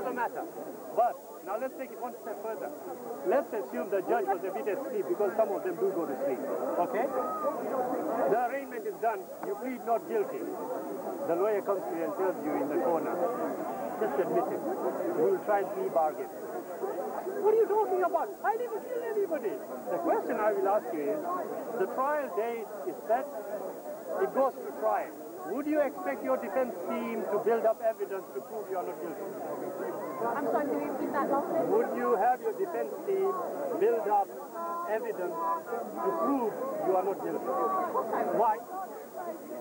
another matter. But now let's take it one step further. Let's assume the judge was a bit asleep because some of them do go to sleep. Okay? The arraignment is done. You plead not guilty. The lawyer comes to you and tells you in the corner, just admit it. We will try and plea bargain. What are you talking about? I never killed anybody. The question I will ask you is, the trial date is set. It goes to trial. Would you expect your defense team to build up evidence to prove you are not guilty? I'm sorry, can you repeat that last bit? Would you have your defense team build up evidence to prove you are not guilty? Why?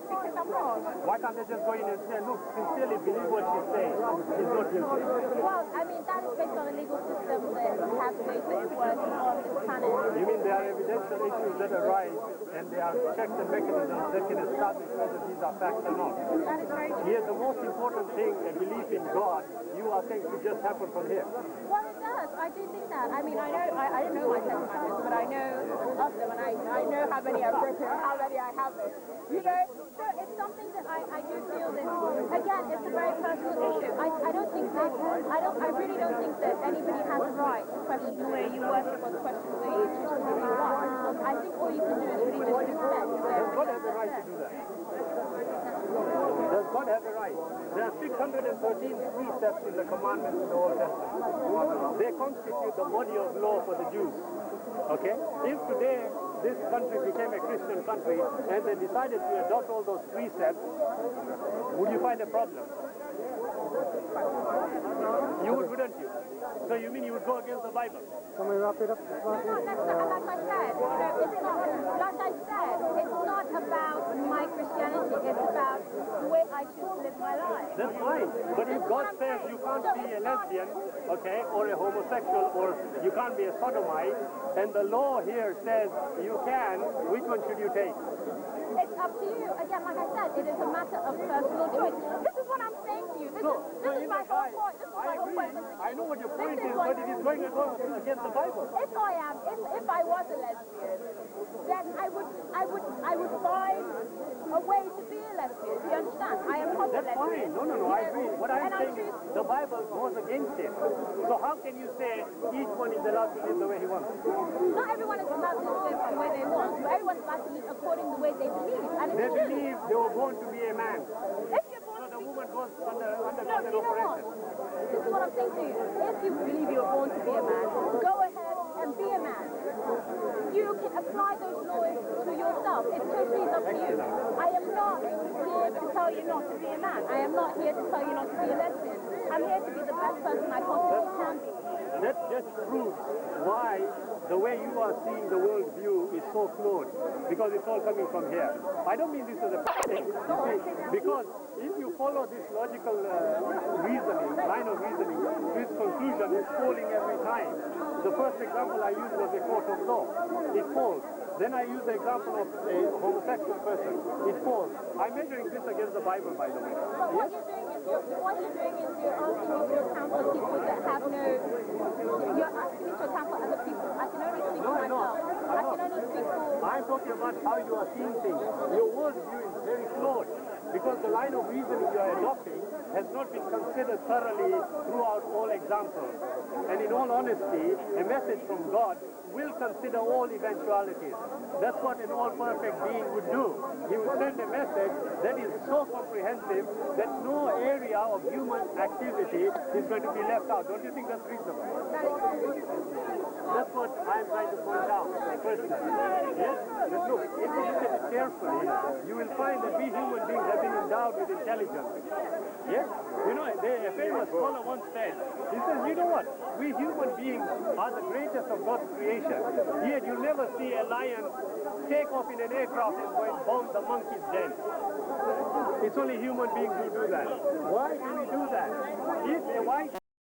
Because I'm wrong. Why can't they just go in and say, look, sincerely believe what she's saying, she's not guilty? Well, I mean, that is based on a legal system that has ways that it works on this planet. You mean there are evidential issues that arise and there are checks and mechanisms that can establish whether these are facts or not? That is very true. Here, the most important thing, a belief in God, you are saying should just happen from here. Well, it does. I do think that. I mean, I don't know my 10 commandments, but I know of them, and I know how many I've broken, how many I haven't. You know? So it's something that I do feel that, again, it's a very personal issue. I don't think that, I really don't think that anybody has a right to question the way you worship or to question the way you choose to live your life. I think all you can do is really just respect. Does God have the right to do that? Does God have the right? There are 613 precepts in the commandments in the Old Testament. They constitute the body of law for the Jews. Okay? If today this country became a Christian country and they decided to adopt all those precepts, would you find a problem? You would, wouldn't you? So you mean you would go against the Bible? Can we wrap it up? No, that's not, like I said, you know, it's not, like I said, it's not about my Christianity, it's about the way I choose to live my life. That's fine. But if God says you can't be a lesbian, okay, or a homosexual, or you can't be a sodomite, and the law here says you can, which one should you take? It's up to you. Again, like I said, it is a matter of personal choice. This is what I'm saying to you. This is my whole point. This is my whole point. I know what your point is, but it is going against the Bible. If I am, if I was a lesbian, then I would find a way to be a lesbian. Do you understand? I am not a lesbian. That's fine. No, I agree. What I'm saying is the Bible goes against it. So how can you say each one is allowed to live the way he wants? Not everyone is allowed to live the way they want, but everyone's allowed to live according to the way they believe. And they believe they were born to be a man. If you're born so the woman goes under no, operation. You know what? This is what I'm saying to you. If you believe you were born to be a man, go ahead and be a man. You can apply those laws to yourself. It's totally up to you. I am not here to tell you not to be a man. I am not here to tell you not to be a lesbian. I'm here to be the best person I possibly can be. That just proves why the way you are seeing the world view is so flawed, because it's all coming from here. I don't mean this as a thing, you see, because if you follow this logical line of reasoning, this conclusion is falling every time. The first example I used was a court of law. It falls. Then I use the example of a homosexual person. It falls. I'm measuring this against the Bible, by the way. But what you're doing is you're asking me to account for people that have no... You're asking me to account for other people. I can only speak for myself. I can only speak for... I'm talking about how you are seeing things. Your worldview is very flawed, because the line of reasoning you are adopting has not been considered thoroughly throughout all examples. And in all honesty, a message from God will consider all eventualities. That's what an all-perfect being would do. He would send a message that is so comprehensive that no area of human activity is going to be left out. Don't you think that's reasonable? That's what I'm trying to point out personally. Yes? But look, if you look at it carefully, you will find that we human beings have been endowed with intelligence. Yes? You know, a famous scholar once said, he says, you know what? We human beings are the greatest of God's creation. Yet you'll never see a lion take off in an aircraft and go and bomb the monkey's den. It's only human beings who do that. Why do we do that? If a white